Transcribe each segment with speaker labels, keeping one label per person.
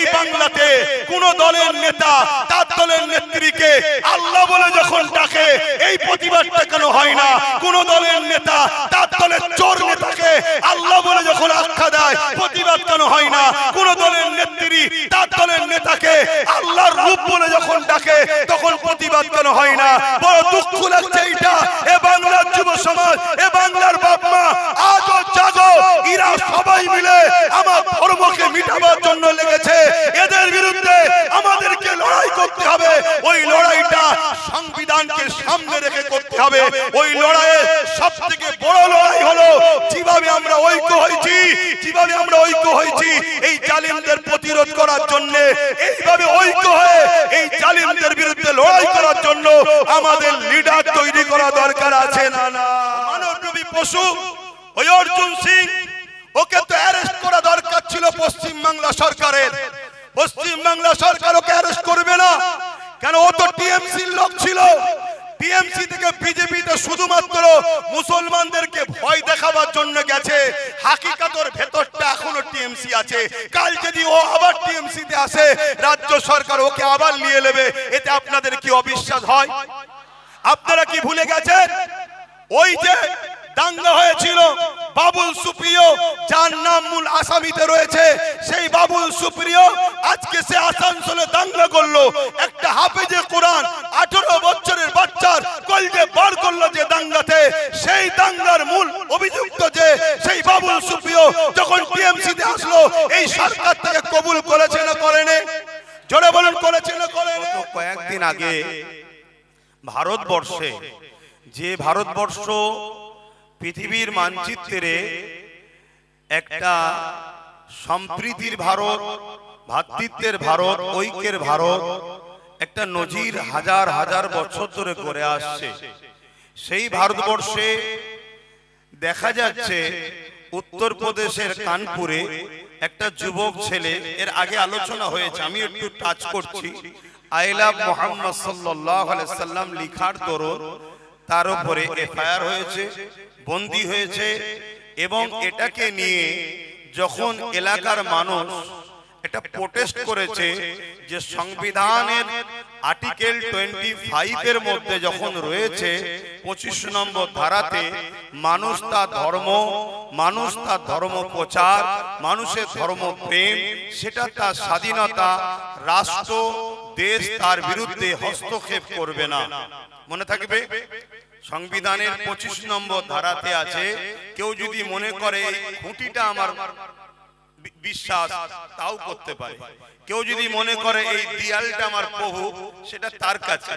Speaker 1: এই বাংলাতে কোন দলের নেতা তার দলের নেত্রীকে আল্লাহ বলে যখন ডাকে এই প্রতিবাদটা কেন হয় না? কোন দলের নেতা তার দলের চোর নেতাকে আল্লাহ বলে যখন আখ্যা দেয় প্রতিবাদ কেন হয় না? কোন দলের নেত্রী তার দলের নেতাকে আল্লাহর রূপ বলে যখন ডাকে তখন প্রতিবাদ কেন হয় না? বড় দুঃখ লাগছে এইটা। এ বাংলার যুব সমাজ, এ বাংলার বাপ মা, আজও জাগো, এরা সবাই মিলে আমার ধর্মকে মিটাবার জন্য লেগেছে। এদের বিরুদ্ধে আমাদেরকে লড়াই করতে হবে। ওই লড়াইটা সংবিধানকে সামনে রেখে করতে হবে। ওই লড়াইয়ে সবথেকে বড় লড়াই হলো যেভাবে আমরা ঐক্য হয়েছি এই জালিমদের প্রতিরোধ করার জন্য, এইভাবে ঐক্য হয়ে এই জালিমদের বিরুদ্ধে লড়াই করার জন্য আমাদের লিডার তৈরি করা দরকার আছে না? মানবরূপী পশু ওই অর্জুন সিং, ওকে তো অ্যারেস্ট করা দরকার ছিল পশ্চিম বাংলা সরকারের। পশ্চিম বাংলা সরকার ওকে অ্যারেস্ট করবে না কেন? ও তো টিএমসির লোক ছিল। টিএমসি থেকে বিজেপিতে শুধুমাত্র মুসলমানদেরকে ভয় দেখাবার জন্য গেছে। হাকিকাতের ভেতরটা এখনো টিএমসি আছে। কাল যদি ও আবার টিএমসি তে আসে, রাজ্য সরকার ওকে আবার নিয়ে নেবে। এতে আপনাদের কি অবিশ্বাস হয়? আপনারা কি ভুলে গেছেন ওই যে দাঙ্গা হয়েছিল বাবুল সুপ্রিয়, যার নাম মূল আসামিতে রয়েছে? সেই বাবুল সুপ্রিয় আজকে সে আসানসোলে দাঙ্গা করলো। একটা হাফেজে কোরআন 18 বছরের বাচ্চার কলজে বার করলো যে দাঙ্গাতে। সেই দাঙ্গার মূল অভিযুক্ত যে সেই বাবুল সুপ্রিয় যখন টিএমসি তে আসলো, এই সরকার থেকে কবুল করেছে না করেনি? জোরে বলুন, করেছে না করেনি?
Speaker 2: কয়েকদিন আগে ভারতবর্ষে, যে ভারতবর্ষ পৃথিবীর মানচিত্রে একটা সম্প্রীতির ভারত, ভ্রাতৃত্বের ভারত, ঐক্যের ভারত, একটা নজির হাজার হাজার বছর ধরে করে আসছে, সেই ভারতবর্ষে দেখা যাচ্ছে উত্তরপ্রদেশের কানপুরে একটা যুবক ছেলে, এর আগে আলোচনা হয়েছে, আমি একটু টাচ করছি, আই লাভ মুহাম্মদ সাল্লাল্লাহু আলাইহি সাল্লাম লিখার দরুন তার উপরে এফআইআর হয়েছে, বন্দী হয়েছে। এবং এটাকে নিয়ে যখন এলাকার মানুষ এটা প্রোটেস্ট করেছে যে সংবিধানের আর্টিকেল 25 এর মধ্যে যখন রয়েছে 25 নম্বর ধারাতে মানুষ তার ধর্ম প্রচার, মানুষের ধর্ম প্রেম, সেটা তার স্বাধীনতা, রাষ্ট্র দেশ তার বিরুদ্ধে হস্তক্ষেপ করবে না। মনে থাকবে সংবিধানের 25 নম্বর ধারাতে আছে, কেউ যদি মনে করে খুঁটিটা আমার বিশ্বাস, তাও করতে পারে। কেউ যদি মনে করে এই দেয়ালটা আমার প্রভু, সেটা তার কাছে,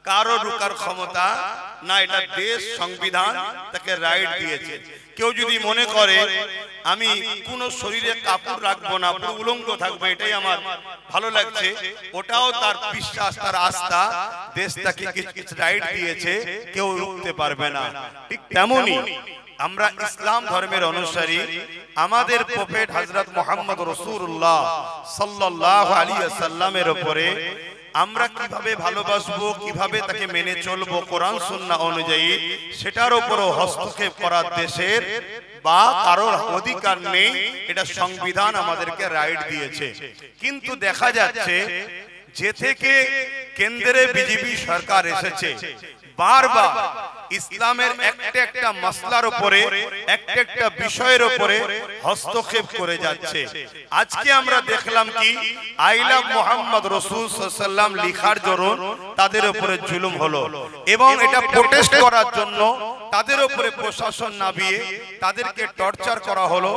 Speaker 2: কারো রুকার ক্ষমতা না, এটা দেশ সংবিধান তাকে রাইট দিয়েছে। কেউ যদি মনে করে আমি কোন শরীরে কাপড় রাখবো না, পুরো উলঙ্গ থাকবো, এটাই আমার ভালো লাগছে, ওটাও তার বিশ্বাস, তার আস্থা, দেশ তাকে কিছু রাইট দিয়েছে, কেউ রুখতে পারবে না। ঠিক তেমনি আমরা ইসলাম ধর্মের অনুসারী, আমাদের প্রফেট হযরত মুহাম্মদ রাসূলুল্লাহ সাল্লাল্লাহু আলাইহি ওয়াসাল্লামের উপরে আমরা কিভাবে ভালোবাসবো, কিভাবে তাকে মেনে চলবো কোরআন সুন্নাহ অনুযায়ী, সেটার উপরও হস্তক্ষেপ করার দেশের বা কারোর অধিকার নেই। এটা সংবিধান আমাদেরকে রাইট দিয়েছে। কিন্তু দেখা যাচ্ছে যে থেকে কেন্দ্রে বিজেপি সরকার এসেছে, বারবার ইসলামের একটা মাসলার উপরে, একটা বিষয়ের উপরে হস্তক্ষেপ করে যাচ্ছে। আজকে আমরা দেখলাম কি আই লাভ মুহাম্মদ রাসূল সাল্লাল্লাহু আলাইহি ওয়াসাল্লাম লিখার দরুন তাদের উপরে জুলুম হলো, এবং এটা প্রোটেস্ট করার জন্য তাদের উপরে প্রশাসন নামিয়ে তাদেরকে টর্চার করা হলো,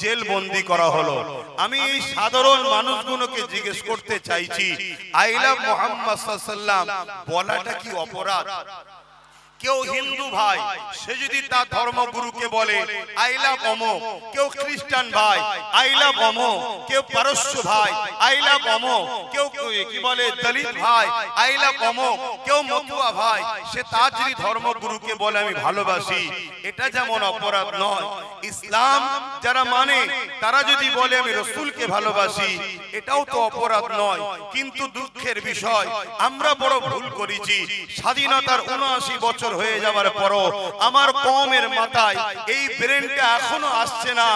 Speaker 2: জেল বন্দী করা হলো। আমি এই সাধারণ মানুষগুলোকে জিজ্ঞেস করতে চাইছি, আই লাভ মুহাম্মদ সাল্লাল্লাহু আলাইহি ওয়াসাল্লাম বলাটা কি অপরাধ? কেউ হিন্দু ভাই সে যদি তার ধর্মগুরুকে বলে আই লাভ অমুক, কেউ খ্রিস্টান ভাই আই লাভ অমুক, কেউ পারস্য ভাই আই লাভ অমুক, কেউ কি বলে দলিত ভাই আই লাভ অমুক, কেউ মতুয়া ভাই, সে তার যদি ধর্মগুরুকে বলে আমি ভালোবাসি, এটা যেমন অপরাধ নয়, ইসলাম যারা মানে তারা যদি বলে আমি রাসূলকে ভালোবাসি, এটাও তো অপরাধ নয়। কিন্তু দুঃখের বিষয় আমরা বড় ভুল করেছি। স্বাধীনতার ৭৯ বছর হয়ে যাওয়ার পরও আমার কওমের মাথায় এই ব্রেনটা এখনো আসছে না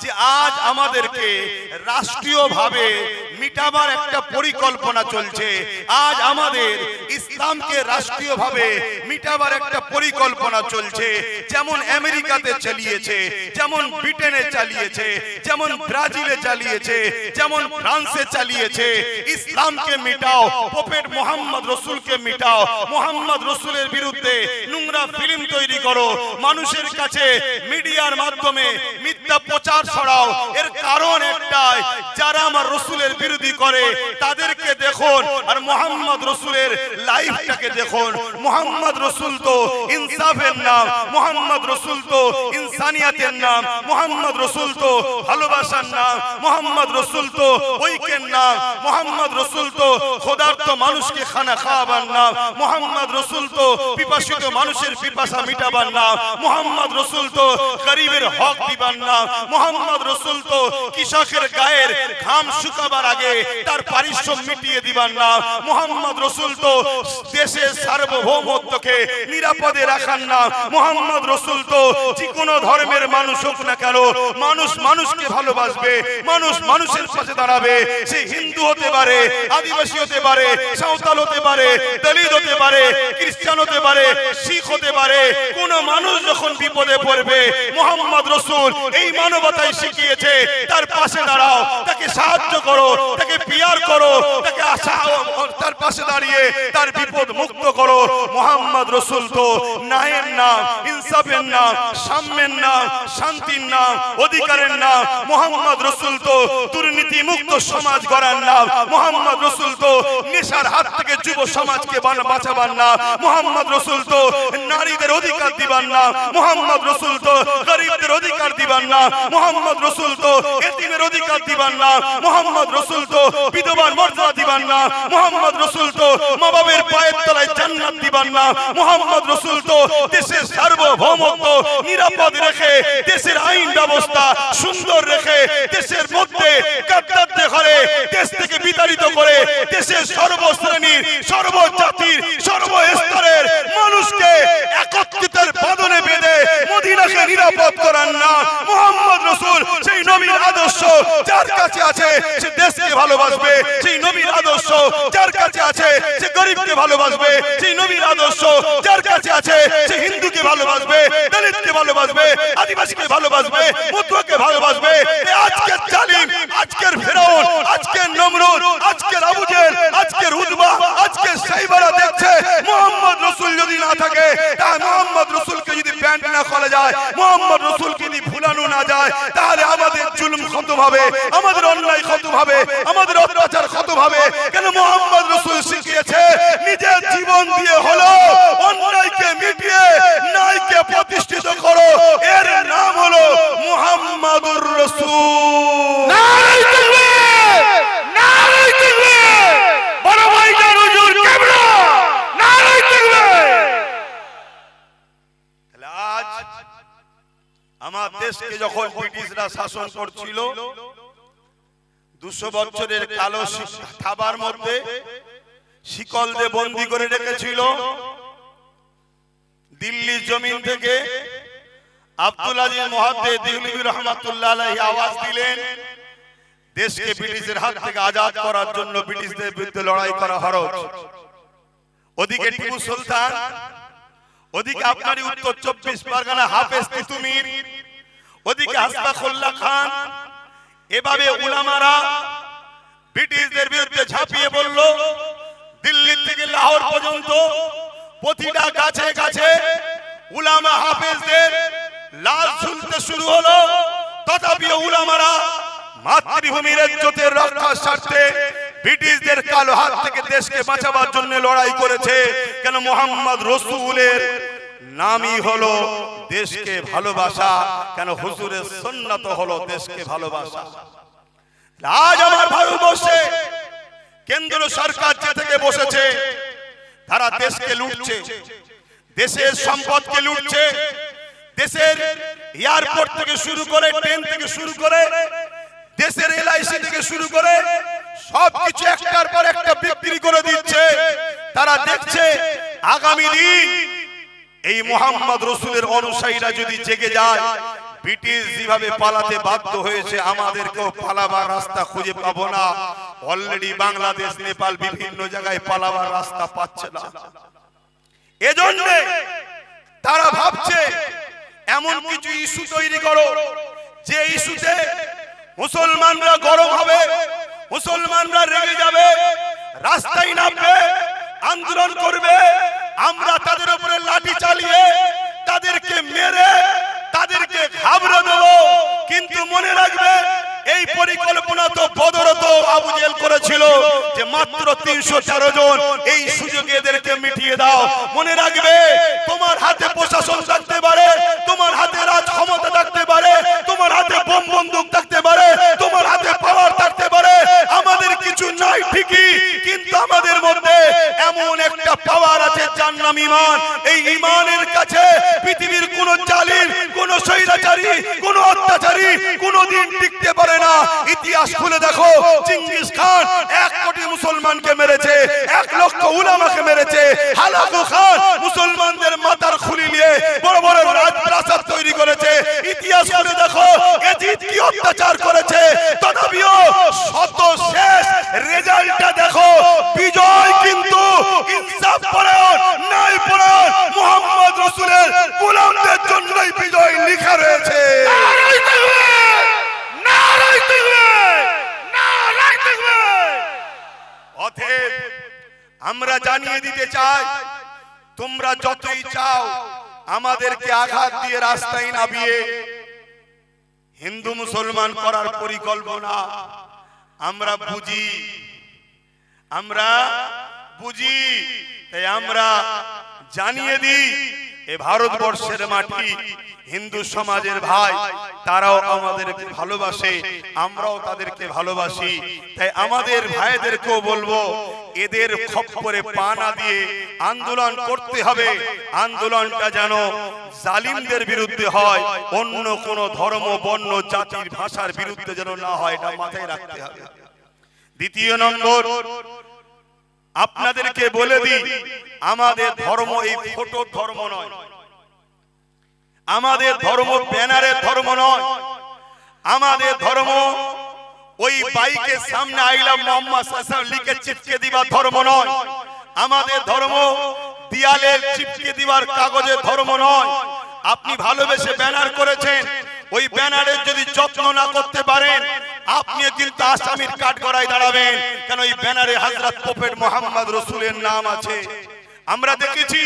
Speaker 2: যে আজ আমাদেরকে রাষ্ট্রীয়ভাবে মিটাবার একটা পরিকল্পনা চলছে। আজ আমাদের ইসলামকে রাষ্ট্রীয়ভাবে মিটাবার একটা পরিকল্পনা চলছে, যেমন আমেরিকাতে চালিয়েছে, যেমন ব্রিটেনে চালিয়েছে, যেমন ব্রাজিলে চালিয়েছে, যেমন ফ্রান্সে চালিয়েছে। ইসলামকে মিটাও, প্রফেট মোহাম্মদ রসুলকে মিটাও, মোহাম্মদ রসুলের বিরুদ্ধে নোংরা ফিল্ম তৈরি করো, মানুষের কাছে মিডিয়ার মাধ্যমে মিথ্যা প্রচার ছড়াও। এর কারণ একটাই, যারা আমার রসুলের বিরোধী করে তাদেরকে দেখুন আর মোহাম্মদ রসুলের লাইফটাকে দেখুন। মোহাম্মদ রসুল তো ইনসাফের নাম, মোহাম্মদ রসুল তো ইনসানিয়াতের নাম, মোহাম্মদ রসুল তো ভালোবাসার নাম, মোহাম্মদ রসুল তো ঐক্যের নাম, মোহাম্মদ রসুল তো ক্ষুধার্ত মানুষকে খানা খাওয়াবার নাম, মোহাম্মদ রসুল তো পিপাসিত মানুষের পিপাসা মিটাবার নাম, মোহাম্মদ রসুল তো গরিবের হক দিবার নাম, মোহাম্মদ রসুল তো কৃষকের গায়ের ঘাম শুকাবার আগে তার পারিশ্রম মিটিয়ে দিবার নাম, মোহাম্মদ রসুল তো দেশের সার্বভৌমত্বকে নিরাপদে রাখার নাম, মোহাম্মদ রসুল তো যে কোনো ধর্মের মানুষ হোক না কেন মানুষ মানুষকে ভালোবাসবে, মানুষ মানুষের পাশে দাঁড়াবে। সে হিন্দু হতে পারে, আদিবাসী হতে পারে, সাঁওতাল হতে পারে, দলিত হতে পারে, খ্রিস্টান হতে পারে, শিখ হতে পারে। কোন মানুষ যখন বিপদে পড়বে মোহাম্মদ রসুল এই মানবতাই শিখিয়েছে, তার পাশে দাঁড়াও, তাকে সাহায্য করো, তাকে পিয়ার করো, তাকে তার পাশে দাঁড়িয়ে তার বিপদ মুক্ত করো। মোহাম্মদ রসুল তো ন্যায়ের নাম, ইনসাফের নাম, সাম্যের নাম, শান্তির নাম, অধিকারের নাম। মোহাম্মদ রসুল তো দুর্নীতি মুক্ত সমাজ গড়ার নাম, মোহাম্মদ রসুল তো নেশার হাত থেকে যুব সমাজকে বাঁচাবার নাম, মোহাম্মদ রসুল তো নারীদের অধিকার দিবার নাম, মোহাম্মদ রসুল তো গরিবদের অধিকার দিবার নাম, মোহাম্মদ রসুল তো এতিমের অধিকার দিবার নাম, মোহাম্মদ রসুল তো বিধবার মর্যাদা দিবার নাম, মোহাম্মদ রসুল তো মা বাবার পায়ের তলায় জান্নাত দিবার নাম, মোহাম্মদ রসুল তো দেশের সার্বভৌমত্ব নিরাপদ রেখে, দেশের আইন ব্যবস্থা সুন্দর রেখে, দেশের মধ্যে গাদ্দারদের ঘরে দেশ থেকে বিতাড়িত করে দেশের সর্বশ্রেণীর, সর্বজাতির, সর্বস্তরের মানুষকে একত্রিতের বাঁধনে বেঁধে মদিনাকে নিরাপদ করার নাম মোহাম্মদ রসুল। সেই নবীর আদর্শ যার কাছে আছে সে দেশকে ভালোবাসবে, সেই নবীর আদর্শ যার কাছে আছে সে গরিবকে ভালোবাসবে, সেই নবীর আদর্শ যার কাছে আছে সে হিন্দুকে ভালোবাসবে, দলিতকে ভালোবাসবে, আদিবাসীকে ভালোবাসবে, মতুয়াকে ভালোবাসবে। আজকের জালিম, আজকের ফেরাউন, আজকের নমরুদ, আজকের আবু জেহেল, আজকের উতবা, আজকের সাইবারা দেখছে মোহাম্মদ রসুল যদি না থাকে, তাই মোহাম্মদ রসুলকে যদি প্যান্ট না খোলা যায়, মোহাম্মদ রসুলকে যদি ভুলানো না যায়, তাহলে আমাদের জুলুম খতম হবে, আমাদের অন্যায় খতম হবে, আমাদের অত্যাচার খতম হবে। কেন মোহাম্মদ রসুল শিখিয়েছে নিজের জীবন দিয়ে হলো অন্যায়কে মিটিয়ে ন্যায়কে প্রতিষ্ঠিত করো। এর নাম হলো মুহাম্মাদুর রাসূল।
Speaker 1: নারায়ে তাকবীর, নারায়ে তাকবীর, বড় ভাইজান হুজুর কেবলা, নারায়ে তাকবীর।
Speaker 2: আজ আমার দেশকে যখন ব্রিটিশরা শাসন করছিল, 200 বছরের কালো থাবার মধ্যে শিকল দিয়ে বন্দী করে রেখেছিল। দিল্লির জমিন থেকে আব্দুল আজিজ মুহাদ্দিস দিহলভী রহমাতুল্লাহ আলাইহি আওয়াজ দিলেন, দেশকে ব্রিটিশের হাত থেকে আজাদ করার জন্য ব্রিটিশদের বিরুদ্ধে লড়াই করা ফরজ। ওদিকে টিপু সুলতান, ওদিকে আপনারই উত্তর 24 পরগনা হাফেজ তিতুমির, ওদিকে হাসবাখুল্লাহ খান। এভাবে উলামারা ব্রিটিশদের বিরুদ্ধে ঝাঁপিয়ে পড়ল। দিল্লি থেকে লাহোর পর্যন্ত প্রতিটা গাছে গাছে উলামা হাফেজদের লাশ ঝুলতে শুরু হলো। তথাপি উলামারা মাতৃভূমির ইজ্জতের রক্ষার স্বার্থে ব্রিটিশদের কালো হাত থেকে দেশকে বাঁচাবার জন্য লড়াই করেছে। কেন মোহাম্মদ রসুলের নামই হলো দেশকে ভালোবাসা, কেন হুজুরের সুন্নাত হলো দেশকে ভালোবাসা। আজ আমার ভারতবর্ষে কেন্দ্র সরকার যে থেকে বসেছে, তারা দেশকে লুটছে, দেশের সম্পদকে লুটছে, দেশের এয়ারপোর্ট থেকে শুরু করে, ট্রেন থেকে শুরু করে, দেশের এলআইসি থেকে শুরু করে সবকিছু একটার পর একটা বিক্রি করে দিচ্ছে। তারা দেখছে আগামী দিন এই মোহাম্মদ রসুলের অনুসারীরা যদি জেগে যায়, ব্রিটিশ যেভাবে পালাতে বাধ্য হয়েছে, আমাদেরকেও পালাবার রাস্তা খুঁজে পাবো না। অলরেডি বাংলাদেশ নেপাল বিভিন্ন জায়গায় পালাবার রাস্তা পাচ্ছে না।
Speaker 1: এজন্য তারা ভাবছে এমন কিছু ইস্যু তৈরি করো যে ইস্যুতে মুসলমানরা গরম হবে, মুসলমানরা রেগে যাবে, রাস্তায় নামবে, আন্দোলন করবে, আমরা তাদের উপরে লাঠি চালিয়ে তাদেরকে মেরে তাদেরকে ঘাবড়ে দেব। কিন্তু মনে রাখবে এই পরিকল্পনা তো বদরত আবু জেহেল করেছিল যে মাত্র 304 জন, এই সুযোগে এদেরকে মিটিয়ে দাও। মনে রাখবে তোমার হাতে প্রশাসন থাকতে পারে, তোমার হাতে রাজ ক্ষমতা থাকতে পারে, তোমার হাতে বোম বন্দুক থাকতে পারে, তোমার হাতে পাওয়ার থাকতে পারে, আমাদের কিছু নাই ঠিকই, কিন্তু আমাদের মধ্যে এমন একটা পাওয়ার আছে যার নাম ঈমান। এই ঈমানের কাছে পৃথিবীর কোন জালিম, কোন স্বৈরাচারী, কোন অত্যাচারী কোনদিন টিকতে পারে না। ইতিহাস খুলে দেখো, চেঙ্গিস খান 1 কোটি মুসলমানকে মেরেছে, 1 লক্ষ উলামাকে মেরেছে। হালাকু খান মুসলমানদের মাথার খুলি নিয়ে বড় বড় রাজপ্রাসাদ তৈরি করেছে। ইতিহাস খুলে দেখো এজিদ কি অত্যাচার করেছে। তথাপিও শত শেষ রেজাল্টটা দেখো, বিজয় কিন্তু ইনসাফ পরায়ণ, ন্যায় পরায়ণ মুহাম্মদ রাসূলের গোলামদের জন্যই বিজয় লেখা রয়েছে। নারায়ে তাকবীর, নারায়ে তাকবীর, নারায়ে তাকবীর। অতএব আমরা জানিয়ে দিতে চাই, তোমরা যতই চাও আমাদেরকে আঘাত দিয়ে রাস্তায় নামিয়ে হিন্দু মুসলমান করার পরিকল্পনা আমরা বুঝি, আমরা বুঝি। তাই আমরা জানিয়ে দিই, এ ভারতবর্ষের মাটি, হিন্দু সমাজের ভাই, তারাও আমাদেরকে ভালোবাসে, আমরাও তাদেরকে ভালোবাসি। তাই আমাদের ভাইদেরকেও বলবো, এদের খপ্পরে পা না দিয়ে আন্দোলন করতে হবে। আন্দোলনটা যেন জালিমদের বিরুদ্ধে হয়, অন্য কোন ধর্ম, বর্ণ, জাতির, ভাষার বিরুদ্ধে যেন না হয়, এটা মাথায় রাখতে হবে। দ্বিতীয় নম্বর, আপনাদেরকে বলে দিই, আমাদের ধর্ম এই ফটোর ধর্ম নয়, আমাদের ধর্ম ব্যানারের ধর্ম নয়, আমাদের ধর্ম ওই বাইকের সামনে আই লাভ মুহাম্মদ সাল্লাল্লাহু আলাইহি ওয়াসাল্লাম লিখে চিপকে দিবার ধর্ম নয়, আমাদের ধর্ম দেয়ালে চিপকে দিবার কাগজের ধর্ম নয়। আপনি ভালোবেসে ব্যানার করেছেন, ওই ব্যানারের যদি যত্ন না করতে পারেন আপনি কিন্তু আসামির কাঠগড়ায় দাঁড়াবেন। কেন এই ব্যানারে হযরত প্রফেট মুহাম্মদ রাসূলের নাম আছে। আমরা দেখেছি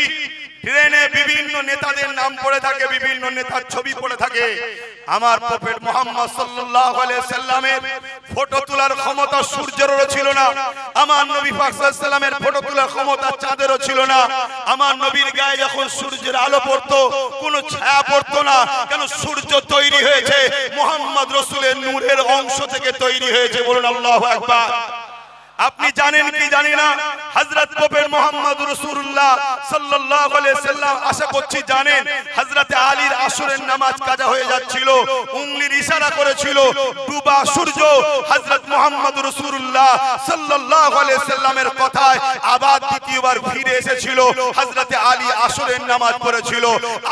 Speaker 1: ট্রেনে বিভিন্ন নেতাদের নাম পড়ে থাকে, বিভিন্ন নেতার ছবি পড়ে থাকে। আমার প্রফেট মুহাম্মদ সাল্লাল্লাহু আলাইহি সাল্লামের ফটো তোলার ক্ষমতা সূর্যেরও ছিল না, আমার নবী পাক সাল্লাল্লাহু আলাইহি সাল্লামের ফটো তোলার ক্ষমতা চাঁদেরও ছিল না। আমার নবীর গায়ে যখন সূর্যের আলো পড়তো কোনো ছায়া পড়তো না। কেন? সূর্য তৈরি হয়েছে মুহাম্মদ রাসূলের নূরের অংশ থেকে তৈরি হয়েছে। বলুন আল্লাহু আকবার। আপনি জানেন কি জানি না, হযরত প্রফেট মুহাম্মদ রাসূলুল্লাহ সাল্লাল্লাহু আলাইহি সাল্লাম, আশা করছি জানেন, হযরত আলীর আসরের নামাজ কাজা হয়ে যাচ্ছিল, উংলির ইশারা করেছিল, ডুবা সূর্য হযরত মুহাম্মদ রাসূলুল্লাহ সাল্লাল্লাহু আলাইহি সাল্লামের কথায় আবার দ্বিতীয়বার ফিরে এসেছিল। হযরত আলী আসরের নামাজ পড়েছিল।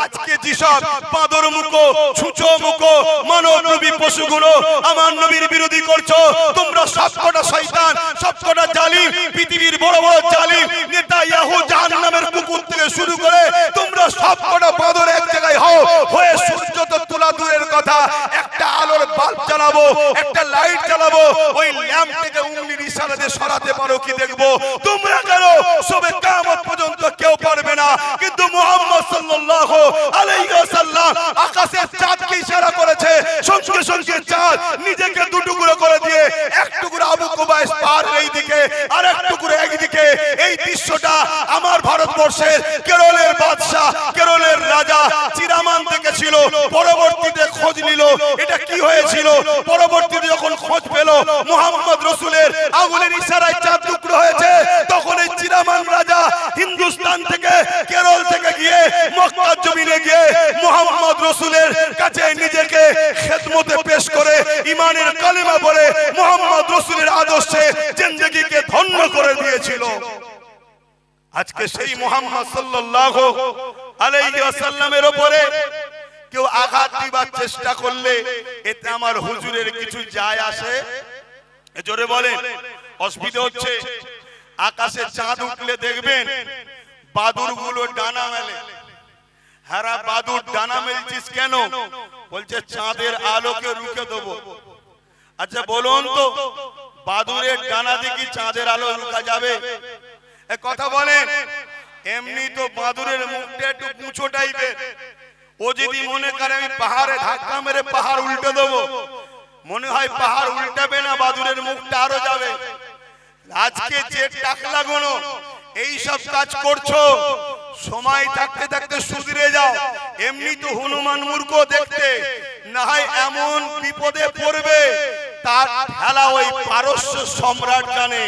Speaker 1: আজকে যেসব বাঁদর মুখো, ছুঁচো মুখো মানব নবী পশুগুলো আমার নবীর বিরোধী করছো, তোমরা সবকটা শয়তান, সবকটা জালিম, পৃথিবীর বড় বড় জালিম নেতা ইয়াহু জাহান্নামের কুকুর থেকে শুরু করে তোমরা সবকটা বাঁদর এক জায়গায় হও, হয়ে সূর্য তো তোলা দূরের কথা, একটা আলোর বাল্ব জ্বালাবো, একটা লাইট জ্বালাবো, ওই ল্যাম্প থেকে উংলির ইশারাতে সরাতে পারো কি দেখবো। তোমরা কেন সবে কিয়ামত পর্যন্ত কেউ পারবে না। কিন্তু মুহাম্মদ সাল্লাল্লাহু আলাইহি ওয়াসাল্লাম আকাশের চাঁদকে ইশারা করেছে, সঙ্গে সঙ্গে চাঁদ নিজেকে দুটুকরো করে দিয়ে এক টুকরো আবু কুবাইস পার এই দিকে আর এক টুকরো একদিকে। এই দৃশ্যটা আমার ভারতবর্ষের কেরলের বাদশা, কেরলের রাজা চিরামান দেখেছিল। পরবর্তীতে খোঁজ নিল এটা কি হয়েছিল। পরবর্তীতে যখন খোঁজ পেল মুহাম্মদ রাসূলের আঙ্গুলের ইশারায় চাঁদ টুকরো হয়েছে, তখন এই চিরামান রাজা হিন্দুস্তান থেকে, কেরল থেকে গিয়ে মক্কার জমিনে গিয়ে মুহাম্মদ রাসূলের কাছে নিজেকে খেদমতে পেশ করে ঈমানের কালেমা পড়ে মুহাম্মদ রাসূলের আদর্শে জিন্দেগিকে ধন্য করে দিয়েছিল। আজকে সেই মুহাম্মদ সাল্লাল্লাহু আলাইহি ওয়াসাল্লামের উপরে কেউ আঘাত দিবার চেষ্টা করলে এতে আমার হুজুরের কিছু যায় আসে? জোরে বলেন।
Speaker 2: অসুবিধা হচ্ছে। আকাশে চাঁদ উঠলে দেখবেন বাদুরগুলো ডানা মেলে। হারা বাদুর ডানা মেলছিস কেন? বলছে চাঁদের আলোকে রুখে দেবো। আচ্ছা বলুন তো, বাদুরের ডানা দিয়ে কি চাঁদের আলো রুখা যাবে? এক কথা বলেন। এমনি তো বাদুরের মুখটা একটু পুঁছো টাইপের। ও যদি মনে করে আমি পাহাড়ে ধাক্কা মেরে পাহাড় উল্টে দেবো, মনে হয় পাহাড় উল্টাবে না, বাদুরের মুখটা আরো যাবে। আজকে যে টাকলা গুলো এই সব কাজ করছো, সময় থাকতে থাকতে সুধরে যাও। এমনি তো হনুমান মূর্খ দেখতে, না হয় এমন বিপদে পড়বে তার খেলা ওই পারস্য সম্রাট জানে।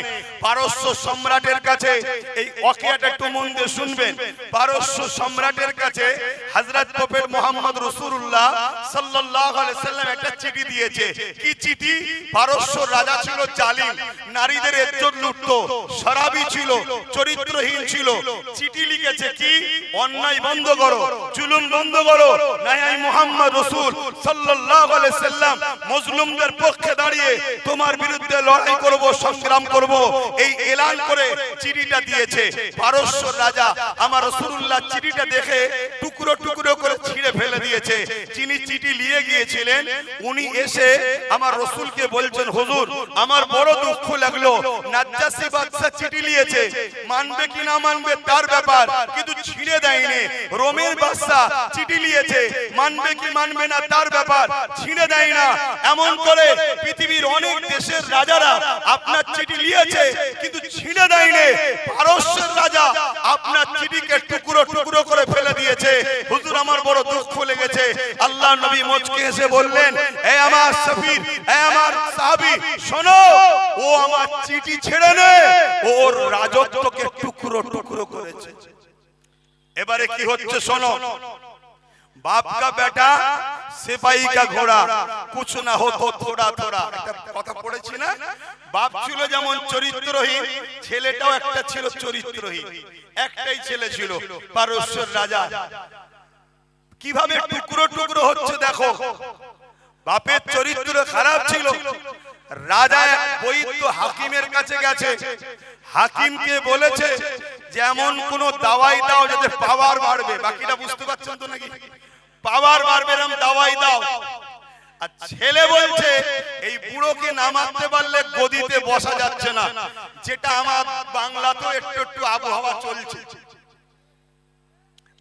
Speaker 2: পারস্য সম্রাটের কাছে এই ওয়াকিয়াটা একটু মন দিয়ে শুনবেন। পারস্য সম্রাটের কাছে হযরত প্রফেট মুহাম্মদ রাসূলুল্লাহ সাল্লাল্লাহু আলাইহি সাল্লাম একটা চিঠি দিয়েছে। কি চিঠি? পারস্য রাজা ছিল জালিম, নারীদের ইজ্জত লুটতো, শরাবী ছিল, চরিত্রহীন ছিল। চিঠি লিখেছে কি? অন্যায় বন্ধ করো, জুলুম বন্ধ করো, নাই আমি মুহাম্মদ রাসূল সাল্লাল্লাহু আলাইহি সাল্লাম মজলুমদের পক্ষে দাঁড়িয়ে তোমার বিরুদ্ধে লড়াই করব, সংগ্রাম করব, এই এলান করে চিঠিটা দিয়েছে। পারস্য রাজা আমার রাসূলুল্লাহ চিঠিটা দেখে টুকরো টুকরো করে ছিঁড়ে ফেলে দিয়েছে। যিনি চিঠি নিয়ে গিয়েছিলেন উনি এসে আমার রাসূলকে বলছেন, হুজুর আমার বড় দুঃখ লাগলো, নাজ্জাশী বাদশা চিঠি নিয়েছে, মানবে কি না মানবে তার ব্যাপার, কিন্তু ছিঁড়ে দেয়নি। রোমের বাদশা চিঠি নিয়েছে, মানবে কি মানবে না তার ব্যাপার, ছিঁড়ে দেয় না। এমন করে পৃথিবীর অনেক দেশের রাজারা আপনার চিঠি নিয়েছে কিন্তু ছিঁড়ে দেয়নি। পারস্যের রাজা আপনার চিঠিকে টুকরো টুকরো করে ফেলে দিয়েছে। হুজুর আমার বড় দুঃখ লেগেছে। আল্লাহ নবী মুচকি হেসে বললেন, এ আমার সফির, এ আমার সাহাবী, শোনো, ও আমার চিঠি ছেড়ে নে, ওর রাজত্বকে টুকরো টুকরো করেছে। এবারে কি হচ্ছে শোনো। बाप का बेटा सिपाही का घोड़ा कुछ ना हो तो थोड़ा थोड़ा কথা পড়েছি না? বাপ ছিল যেমন চরিত্রহীন, ছেলেটাও একটা ছিল চরিত্রহীন। একটাই ছেলে ছিল পারস্যের রাজা। কিভাবে টুকরো টুকরো হচ্ছে দেখো। বাপের চরিত্র খারাপ ছিল। রাজা বৈদ্য হাকিমের কাছে গেছে, হাকিমকে বলেছে যেমন কোন দাওয়াই দাও যাতে পাওয়ার বাড়বে। বাকিটা বুঝতে পারছেন তো নাকি? পাওয়ার বাড়বে এরকম দাওয়াই দাও। আর ছেলে বলছে এই বুড়োকে না মারতে পারলে গদিতে বসা যাচ্ছে না। যেটা আমার বাংলাতেও একটু একটু আবহাওয়া চলছে।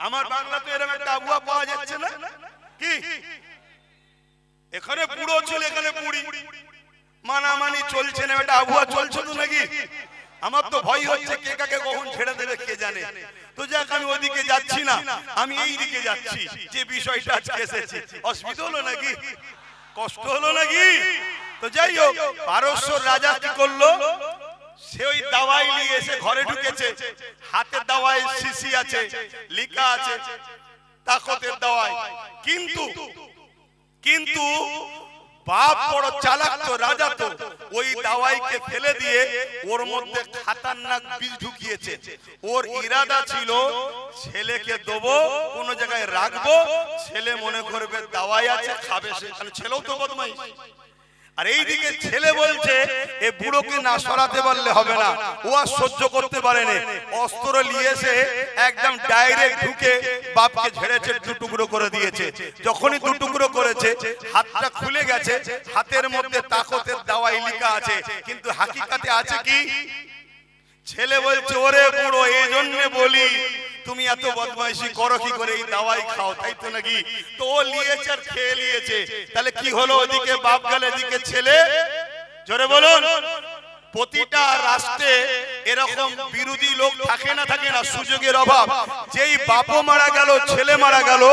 Speaker 2: আমার বাংলাতে এরকম একটা আবহাওয়া পাওয়া যাচ্ছে না কি? এখানে বুড়ো ছিল, এখানে বুড়ি, মানামানি চলছে না, একটা আবহাওয়া চলছে তো নাকি? আমার তো ভয় হচ্ছে কে কাকে কখন ছেড়ে দেবে কে জানে। তো যাক আমি ওইদিকে যাচ্ছি না, আমি এই দিকে যাচ্ছি। যে বিষয়টা আজকে এসেছে, অসুবিধা হলো নাকি? কষ্ট হলো নাকি? তো যাই হোক, পারস্য রাজা কি করলো, সে ওই দাওয়াই নিয়ে এসে ঘরে ঢুকেছে। হাতে দাওয়াই শিশি আছে, লেখা আছে তাকতের দাওয়াই। কিন্তু বাপ বড় চালাক তো, রাজা তো, ওই দাওয়াইকে ফেলে দিয়ে ওর মধ্যে খাতারনাক বীজ ঢুকিয়েছে। ওর ইরাদা ছিল ছেলেকে দেবো, কোন জায়গায় রাখবো, ছেলে মনে করবে দাওয়াই আছে, খাবে। সেখানে ছেলেও তো বদমাইশ। আর এইদিকে ছেলে বলছে এ বুড়োকে না সরাতে পারলে হবে না। ও আর সহ্য করতে পারেনি, অস্ত্র নিয়ে এসে একদম ডাইরেক্ট ঢুকে বাপকে ঝেড়েছে, দু টুকরো করে দিয়েছে। যখনই দু টুকরো করেছে হাতটা খুলে গেছে, হাতের মধ্যে তাকতের দাওয়াই লেখা আছে, কিন্তু হাকিকাতে আছে কি? ছেলে বলছে ওরে বুড়ো, এই জন্য বলি তুমি এত বদমাইশি করো কি করে, এই দাওয়াই খাও, তাই তো নাকি? তো ও নিয়েছে আর খেয়ে নিয়েছে। তাহলে কি হলো? ওইদিকে বাপ গেল, এদিকে ছেলে। জোরে বলুন। প্রতিটা রাষ্ট্রে এরকম বিরোধী লোক থাকে না, থাকে না, সুযোগের অভাব। যেই বাপও মারা গেল, ছেলে মারা গেল,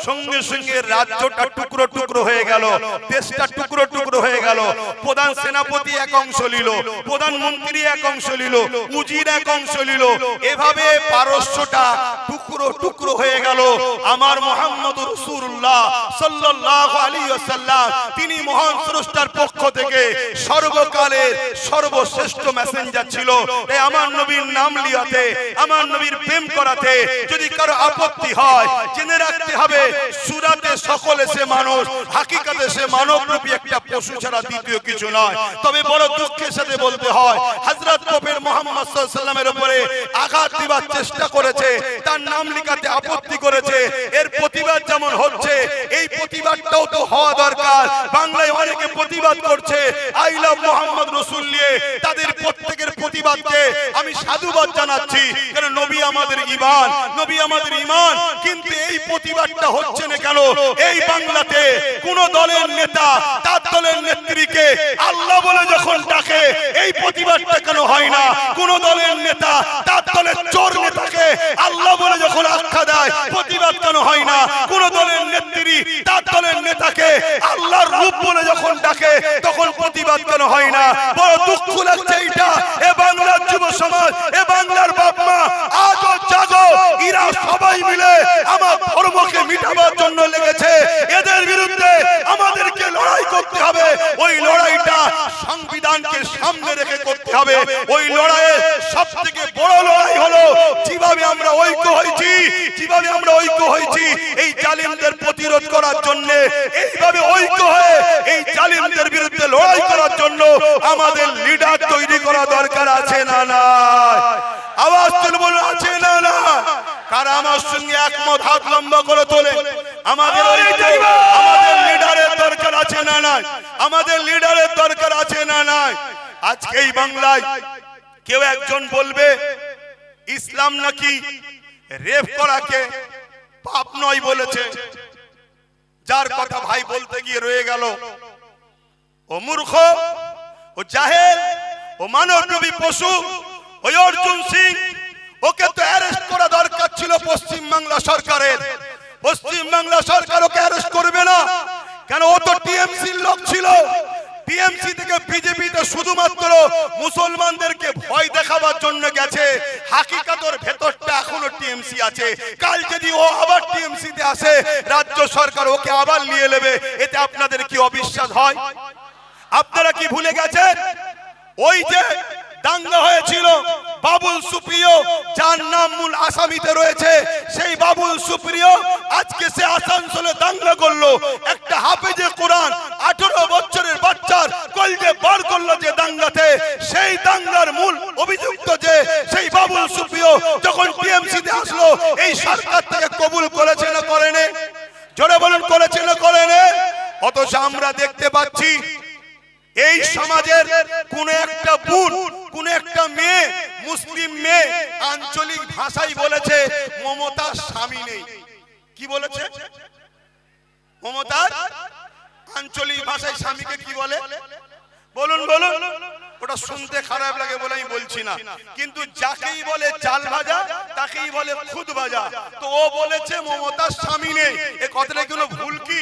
Speaker 2: সঙ্গে সঙ্গে রাজ্যটা টুকরো টুকরো হয়ে গেল, দেশটা টুকরো টুকরো হয়ে গেল। প্রধান সেনাপতি এক অংশ নিল, প্রধানমন্ত্রী এক অংশ নিল, উজির এক অংশ নিল। এভাবে পারস্যটা
Speaker 1: টুকরো টুকরো হয়ে গেল। আমার মুহাম্মদুর রাসূলুল্লাহ সাল্লাল্লাহু আলাইহি ওয়াসাল্লাম তিনি মহান স্রষ্টার পক্ষ থেকে সর্বকালের সর্বশ্রেষ্ঠ মেসেঞ্জার ছিল। তাই আমার নবীর নাম লিয়াতে, আমার নবীর প্রেম করাতে যদি কারো আপত্তি হয়, জেনে রাখতে হবে সূরাতে সকলে সে মানুষ, হাকিকাতে সে মানবরূপী একটা পশু ছাড়া দ্বিতীয় কিছু নয়। তবে বড় দুঃখের সাথে বলতে হয়, হযরত নবী মুহাম্মদ সাল্লাল্লাহু আলাইহি ওয়াসাল্লামের উপরে আঘাত দিবার চেষ্টা করেছে, তার নাম লিখাতে আপত্তি করেছে। এর প্রতিবাদ যেমন হচ্ছে, এই প্রতিবাদটাও তো হওয়া দরকার। বাংলায় অনেকে প্রতিবাদ করছে আই লাভ মুহাম্মদ রাসূল নিয়ে, তাদের প্রত্যেকের প্রতিবাদকে আমি সাধুবাদ জানাচ্ছি, কারণ নবী আমাদের ঈমান, নবী আমাদের ঈমান। কিন্তু এই প্রতিবাদটা হচ্ছে না কেন? এই বাংলাতে কোন দলের নেতা তার দলের নেত্রীকে আল্লাহ বলে যখন ডাকে, এই প্রতিবাদটা কেন হয় না? কোন দলের নেতা তার দলের চোর নেতাকে আল্লাহ বলে যখন আখ্যা দেয়, প্রতিবাদ কেন হয় না? কোন দলের নেত্রী তার দলের নেতাকে আল্লাহর রূপ বলে যখন ডাকে, তখন প্রতিবাদ কেন হয় না? বড় দুঃখ লাগছে এইটা। এ বাংলার যুব সমাজ, এ বাংলার বাপ মা, আজও জাগো, এরা সবাই মিলে আমার ধর্মকে মিটাবার জন্য লেগেছে। এদের বিরুদ্ধে আমাদেরকে লড়াই করতে হবে। ওই লড়াইটা সংবিধানকে সামনে রেখে করতে হবে। ওই লড়াইয়ের সবথেকে বড় লড়াই হলো যেভাবে আমরা ঐক্য হয়েছি, যেভাবে আমরা ঐক্য হয়েছি এই জালিমদের প্রতিরোধ করার জন্য, এইভাবে ঐক্য হয়ে এই জালিমদের বিরুদ্ধে লড়াই করার জন্য আমাদের লিডার তৈরি করা দরকার আছে না নাই? আওয়াজ তুলে বলুন, আছে না না? কারা আমার সঙ্গে একমত হাত লম্বা করে তোলে? আমাদের আমাদের লিডারের দরকার আছে না নাই? আমাদের লিডারের দরকার আছে না নাই? আজকে এই বাংলায় কেউ একজন বলবে ইসলাম নাকি রেপ করাকে পাপ নয় বলেছে, যার কথা ভাই বলতে গিয়ে রয়ে গেল। ও মূর্খ, ও জাহেল, ও মানবরূপী পশু, ওই অর্জুন সিং, ওকে তো অ্যারেস্ট করা দরকার ছিল পশ্চিম বাংলা সরকারের। পশ্চিম বাংলা সরকার ওকে অ্যারেস্ট করবে না কেন? ও তো টিএমসির লোক ছিল। টিএমসি থেকে বিজেপিতে শুধুমাত্র মুসলমানদেরকে ভয় দেখাবার জন্য গেছে। হাকিকাতের ভেতরটা এখনো টিএমসি আছে। কাল যদি ও আবার টিএমসিতে আসে, রাজ্য সরকার ওকে আবার নিয়ে নেবে। এতে আপনাদের কি অবিশ্বাস হয়? আপনারা কি ভুলে গেছেন ওই যে দাঙ্গা হয়েছিল বাবুল সুপ্রিয়, যার নাম মূল আসামিতে রয়েছে? সেই বাবুল সুপ্রিয় আজকে সে আসানসোলে দাঙ্গা করলো। একটা হাফেজে কোরআন 18 বছরের বাচ্চার কলজে বার করলো যে দাঙ্গাতে। সেই দাঙ্গার মূল অভিযুক্ত যে সেই বাবুল সুপ্রিয় যখন টিএমসিতে আসলো, এই সরকার থেকে কবুল করেছে না করেনি? জোরে বলুন, করেছে না করেনি? অথচ আমরা দেখতে পাচ্ছি এই সমাজের কোন একটা বোন, কোন একটা মেয়ে, মুসলিম মেয়ে আঞ্চলিক ভাষায় বলেছে মমতার স্বামী নেই। কি বলেছে? মমতার আঞ্চলিক ভাষায় স্বামীকে কি বলে? বলুন বলুন। ওটা শুনতে খারাপ লাগে বলে আমি বলছি না, কিন্তু যাকেই বলে চাল ভাজা তাকেই বলে খুদ ভাজা। তো ও বলেছে মমতার স্বামী নেই। এ কথাটা কোনো ভুল কি?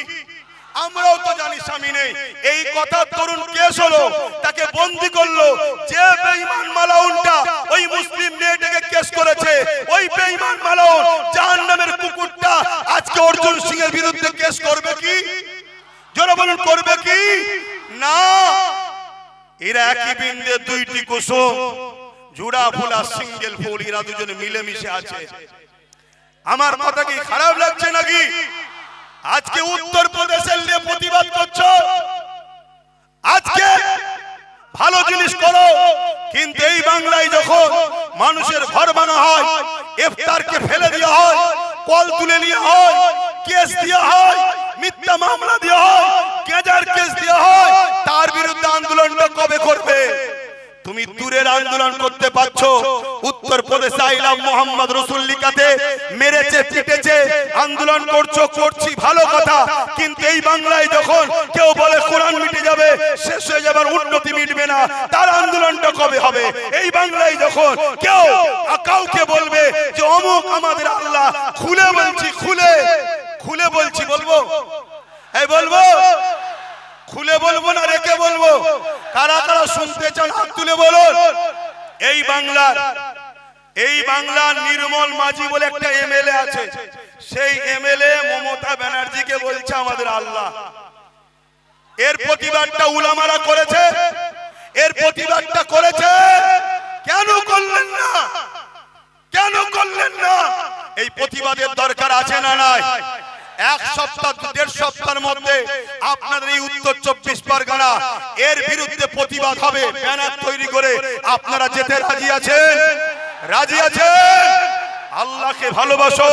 Speaker 1: আমরাও তো জানি স্বামী নেই। এই কথা তরুণ কেস হলো, তাকে বন্দি করলো। যে বেঈমান মালাউনটা ওই মুসলিম মেয়েটাকে কেস করেছে, ওই বেঈমান মালাউন জাহান্নামের কুকুরটা আজকে অর্জুন সিং এর বিরুদ্ধে কেস করবে কি? জোরে বলুন, করবে কি? না। এরা একই বৃন্দে দুইটি কুসুম, জোড়া ফুল আর সিঙ্গেল ফুল, এরা দুজনে মিলেমিশে আছে। আমার কথা কি খারাপ লাগছে নাকি? আজকে উত্তর প্রদেশের নিয়ে প্রতিবাদ করছো, আজকে ভালো জিনিস করো, কিন্তু এই বাংলায় যখন মানুষের ঘর ভাঙা হয়, ইফতারকে ফেলে দেওয়া হয়, কল তুলে নেওয়া হয়, কেস দেওয়া হয়, মিথ্যা মামলা দেওয়া হয়, গেজার কেস দেওয়া হয়, তার বিরুদ্ধে আন্দোলনটা কবে করবে? তুমি দূরের আন্দোলন করতে পারছো, উত্তর প্রদেশে আইলাম মোহাম্মদ রসুল লিখাতে মেরেছে, পিটেছে, আন্দোলন করছো, করছি, ভালো কথা। কিন্তু এই বাংলায় যখন কেউ বলে কোরআন মিটে যাবে, শেষ হয়ে যাবার, উন্নতি মিটবে না, তার আন্দোলনটা কবে হবে? এই বাংলায় যখন কেউ কাউকে বলবে যে অমুক আমাদের আল্লাহ, খুলে বলছি, খুলে খুলে বলছি, বলবো? এই বলবো? খুলে বলবো না রেখে বলবো? কারা কারা শুনতে চান হাত তুলে বলুন। এই বাংলার এই বাংলার নির্মল মাঝি বলে একটা এমএলএ আছে, সেই এমএলএ মমতা ব্যানার্জিকে বলছে আমাদের আল্লাহ। এর প্রতিবাদটা উলামারা করেছে, এর প্রতিবাদটা করেছে। কেন করলেন না? কেন করলেন না? এই প্রতিবাদের দরকার আছে না নাই? এক সপ্তাহ 1.5 সপ্তাহের মধ্যে আপনাদের এই উত্তর 24 পরগনা এর বিরুদ্ধে প্রতিবাদ হবে। ব্যানার তৈরি করে আপনারা যেতে রাজি আছেন? রাজি আছেন? আল্লাহকে ভালোবাসো,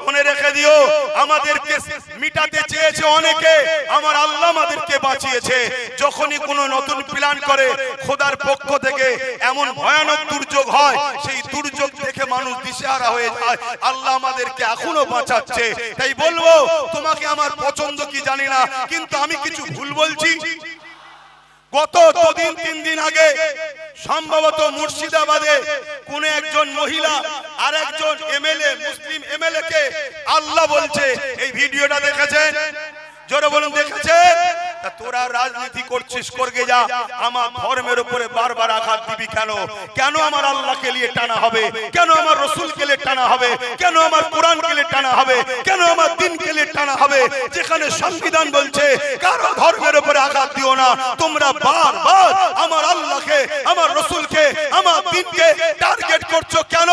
Speaker 1: মনে রেখে দিও। আমাদেরকে মিটাতে চেয়েছে অনেকে, আমার আল্লাহ আমাদেরকে বাঁচিয়েছে। যখনই কোনো নতুন প্ল্যান করে খোদার পক্ষ থেকে এমন ভয়ানক দুর্যোগ হয়, সেই দুর্যোগ দেখে মানুষ দিশেহারা হয়ে যায়। আল্লাহ আমাদেরকে এখনো বাঁচাচ্ছে। তাই বলবো, তোমাকে আমার পছন্দ কি জানি না, কিন্তু আমি কিছু ভুল বলছি? গত 2-3 দিন আগে সম্ভবত মুর্শিদাবাদে কোন একজন মহিলা আর একজন এমএলএ, মুসলিম এমএলএ কে আল্লাহ বলছে। এই ভিডিওটা দেখেছেন? জোরে বলুন, দেখেছেন? তা তোরা রাজনীতি করছিস, করগে যা। আমার ধর্মের উপরে বারবার আঘাত দিবি কেন? কেন আমার আল্লাহকে নিয়ে টানা হবে? কেন আমার রসুলকে নিয়ে টানা হবে? কেন আমার কোরআনকে নিয়ে টানা হবে? কেন আমার দ্বীনকে নিয়ে টানা হবে? যেখানে সংবিধান বলছে কারো ধর্মের উপরে আঘাত দিও না। তোমরা বারবার আমার আল্লাহকে, আমার রসুলকে, আমার দ্বীনকে টার্গেট করছো কেন?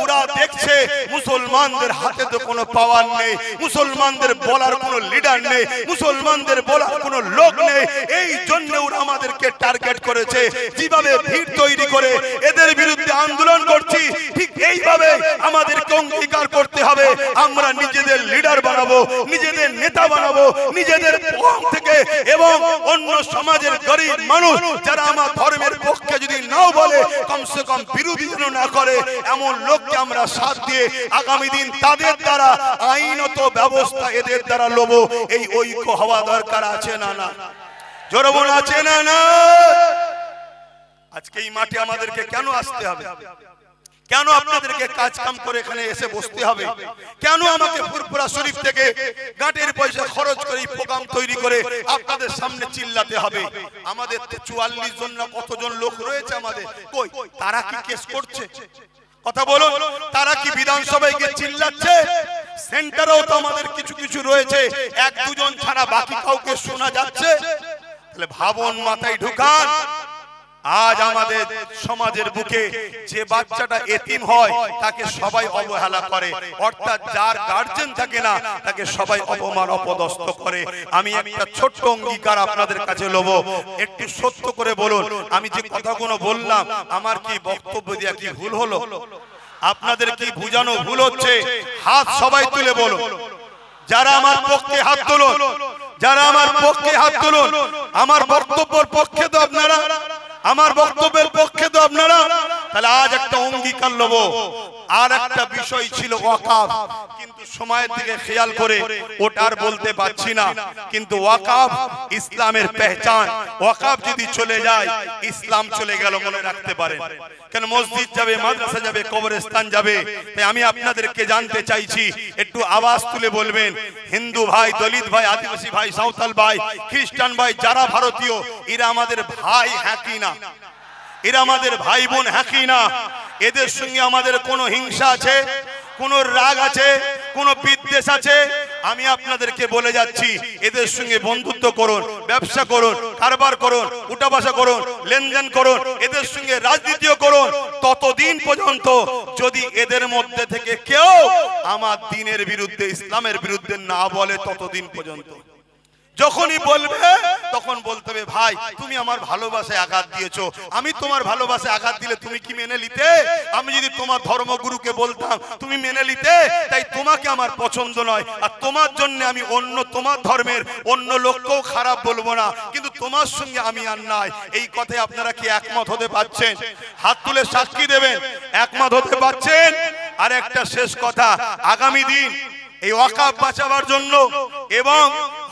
Speaker 1: ওরা দেখছে মুসলমানদের হাতে তো কোনো পাওয়ার নেই, মুসলমানদের বলার কোনো লিডার নেই, মুসলমানদের বলার কোনো লোক নেই। এই জন্য ওরা আমাদেরকে টার্গেট করেছে। যেভাবে ভিড় তৈরি করে এদের বিরুদ্ধে আন্দোলন করছি, ঠিক এইভাবে আমাদেরকে অঙ্গীকার করতে হবে। আমরা নিজেদের লিডার বানাবো, নিজেদের নেতা বানাবো, নিজেদের কম থেকে এবং অন্য সমাজের গরিব মানুষ যারা আমার ধর্মের পক্ষে যদি নাও বলে, কমসে কম বিরোধী যেন না করে, এমন লোককে আমরা সাথ দিয়ে আগামী দিন তাদের দ্বারা আইনত ব্যবস্থা এদের দ্বারা লব। এই ঐক্য হওয়া দরকার আছে না না? জোরে বলুন, আছে না না? আজকে এই মাঠে আমাদেরকে কেন আসতে হবে? কেন আপনাদেরকে কাজ কাম করে এখানে এসে বসতে হবে? কেন আমাকে ফুরফুরা শরীফ থেকে গাটের পয়সা খরচ করে এই প্রোগ্রাম তৈরি করে আপনাদের সামনে চিল্লাতে হবে? আমাদের 44 জন না কতজন লোক রয়েছে আমাদের, কই তারা কি কেস করছে? কথা বলুন, তারা কি বিধানসভায় গিয়ে চিল্লাচ্ছে? সেন্টারেও তো আমাদের কিছু কিছু রয়েছে, 1-2 জন ছাড়া বাকি কাউকে শোনা যাচ্ছে? তাহলে ভাবুন, মাথায় ঢুকান। আজ আমাদের সমাজের বুকে যে বাচ্চাটা এতিম হয় তাকে সবাই অবহেলা করে, অর্থাৎ যার গার্জেন থাকে না তাকে সবাই অপমান অপদস্থ করে। আমি একটা ছোট্ট অঙ্গীকার আপনাদের কাছে লব, একটু সত্য করে বলুন, আমি যে কথাগুলো বললাম আমার কি বক্তব্য দিয়া কি ভুল হলো? আপনাদের কি বুঝানো ভুল হচ্ছে? হাত সবাই তুলে বলুন। যারা আমার পক্ষে হাত তুলুন, যারা আমার পক্ষে হাত তুলুন। আমার বক্তব্যের পক্ষে তো আপনারা, আমার বক্তব্যের পক্ষে তো আপনারা। তাহলে আজ একটা অঙ্গীকার লব। আর একটা বিষয় ছিল ওয়াকাফ, কিন্তু সময়ের দিকে খেয়াল করে ওটার বলতে পারছি না। কিন্তু ওয়াকাফ ইসলামের পেহচান। ওয়াকাফ যদি চলে যায় ইসলাম চলে গেল, মনে রাখতে পারেন। কেন মসজিদ যাবে, মাদ্রাসা যাবে, কবরস্থান যাবে। তাই আমি আপনাদেরকে জানতে চাইছি, একটু আওয়াজ তুলে বলবেন। হিন্দু ভাই, দলিত ভাই, আদিবাসী ভাই, সাঁওতাল ভাই, খ্রিস্টান ভাই, যারা ভারতীয়, এরা আমাদের ভাই, হ্যাঁ কি না? এরা আমাদের ভাই বোন, হ্যাঁ কি না? এদের সঙ্গে আমাদের কোনো হিংসা আছে, কোন রাগ আছে, কোন বিদ্বেষ আছে? আমি আপনাদেরকে বলে যাচ্ছি, এদের সঙ্গে বন্ধুত্ব করুন, ব্যবসা করুন, কারবার করুন, উঠা বসা করুন, লেনদেন করুন, এদের সঙ্গে রাজনীতিও করুন, ততদিন পর্যন্ত যদি এদের মধ্যে থেকে কেউ আমার দ্বীনের বিরুদ্ধে, ইসলামের বিরুদ্ধে না বলে, ততদিন পর্যন্ত। যখনই বলবে তখন বলতে হবে, ভাই তুমি আমার ভালোবাসায় আঘাত দিয়েছো, আমি তোমার ভালোবাসায় আঘাত দিলে তুমি কি মেনে নিতে? আমি যদি তোমার ধর্মগুরুকে বলতাম তুমি মেনে নিতে? তাই তোমাকে আমার পছন্দ নয়, আর তোমার জন্য আমি অন্য তোমার ধর্মের অন্য লোককেও খারাপ বলবো না, কিন্তু তোমার সঙ্গে আমি আর নাই। এই কথায় আপনারা কি একমত হতে পারছেন? হাত তুলে সাক্ষী দেবেন, একমত হতে পারছেন? আর একটা শেষ কথা, আগামী দিন এই ওয়াকাফ বাঁচাবার জন্য এবং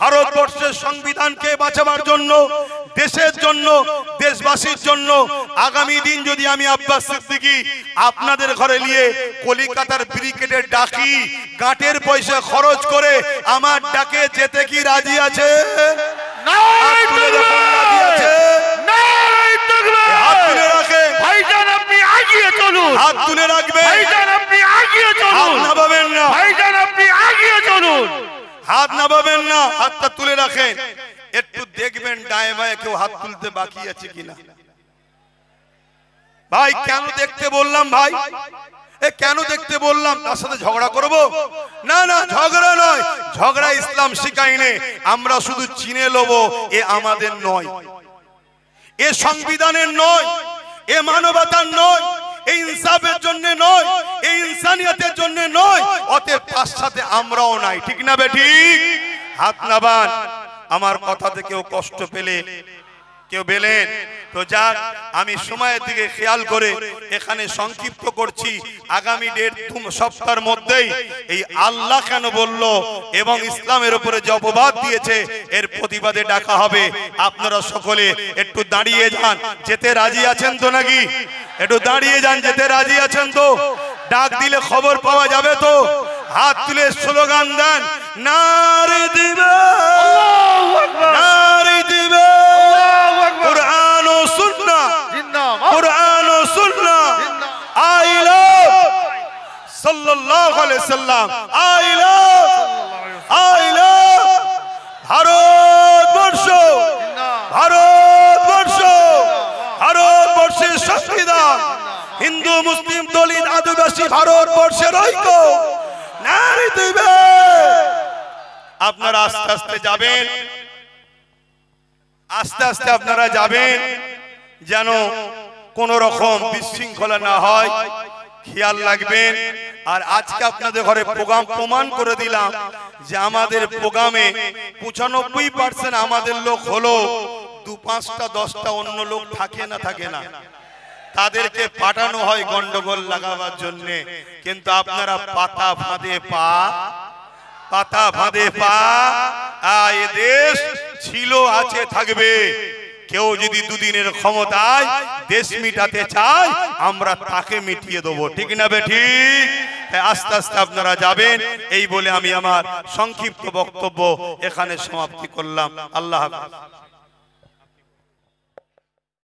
Speaker 1: ভারতবর্ষের সংবিধানকে বাঁচাবার জন্য, দেশের জন্য, দেশবাসীর জন্য আগামী দিন যদি আমি আব্বাস সিদ্দিকী আপনাদের ঘরে নিয়ে কলিকাতার ব্রিগেডে ডাকি, গাঁটের পয়সা খরচ করে আমার ডাকে যেতে কি রাজি আছে? হাত তুলে রাখবেন।
Speaker 3: ভাইজান আপনি এগিয়ে
Speaker 1: হাত
Speaker 3: চলুন,
Speaker 1: নামাবেন না,
Speaker 3: ভাইজান আপনি এগিয়ে চলুন।
Speaker 1: হাত নামাবেন না, হাতটা তুলে রাখেন। একটু দেখবেন ডায়ে বায়ে কেউ হাত তুলতে বাকি আছে কিনা। ভাই কেন দেখতে বললাম ভাই, কেন দেখতে বললাম? তার সাথে ঝগড়া করব না? না, ঝগড়া নয়, ঝগড়া ইসলাম শিখায়নি। আমরা শুধু চিনে লব, এ আমাদের নয়, এ সংবিধানের নয়, এ মানবতার নয়, এই ইনসাফের জন্য নয়, এই ইনসানিয়তের জন্য নয়। অতএব তার সাথে আমরাও নাই, ঠিক না বেঠিক? হাত নাবান। আমার কথাতে কেউ কষ্ট পেলে কেউ বেলেন তো যাক, আমি সময়ের দিকে খেয়াল করে এখানে সংক্ষিপ্ত করছি। আগামী 1.5 সপ্তাহের মধ্যেই এই আল্লাহ কেন বলল এবং ইসলামের উপরে যে অপবাদ দিয়েছে এর প্রতিবাদে ডাকা হবে। আপনারা সকলে একটু দাঁড়িয়ে যান। যেতে রাজি আছেন তো নাকি? একটু দাঁড়িয়ে যান, যেতে রাজি আছেন তো? ডাক দিলে খবর পাওয়া যাবে তো? হাত তুলে স্লোগান দেন, নারে দিবে, নারে দিবে, কুরআন ও সুন্নাহ, কুরআন ও সুন্নাহ, আই লাভ সাল্লাল্লাহু আলাইহি সাল্লাম, আই লাভ ভারতবর্ষ, ভারতবর্ষ, ভারতবর্ষের সংবিধান, হিন্দু মুসলিম দলিত আদিবাসী ভারতবর্ষের ঐক্য, নারে দিবে। আপনারা আস্তে আস্তে যাবেন, আস্তে আস্তে আপনারা যাবেন, যেন কোন রকম বিশৃঙ্খলা না হয়, খেয়াল রাখবেন। আর আজকে আপনাদের ঘরে প্রোগ্রাম প্রমাণ করে দিলাম যে আমাদের প্রোগ্রামে 95% আমাদের লোক হলো, 2-5টা 10টা অন্য লোক থাকে না, থাকে না, তাদেরকে পাঠানো হয় গন্ডগোল লাগাবার জন্য। কিন্তু আপনারা পাতা ফাঁদে পা, পাতা ফাঁদে পা। এ দেশ ছিল, আছে, থাকবে। কেউ যদি দুদিনের ক্ষমতায় দেশ মিটাতে চায়, আমরা তাকে মিটিয়ে দেবো, ঠিক না বেঠিক? আস্তে আস্তে আপনারা যাবেন, এই বলে আমি আমার সংক্ষিপ্ত বক্তব্য এখানে সমাপ্তি করলাম। আল্লাহ হাফেজ।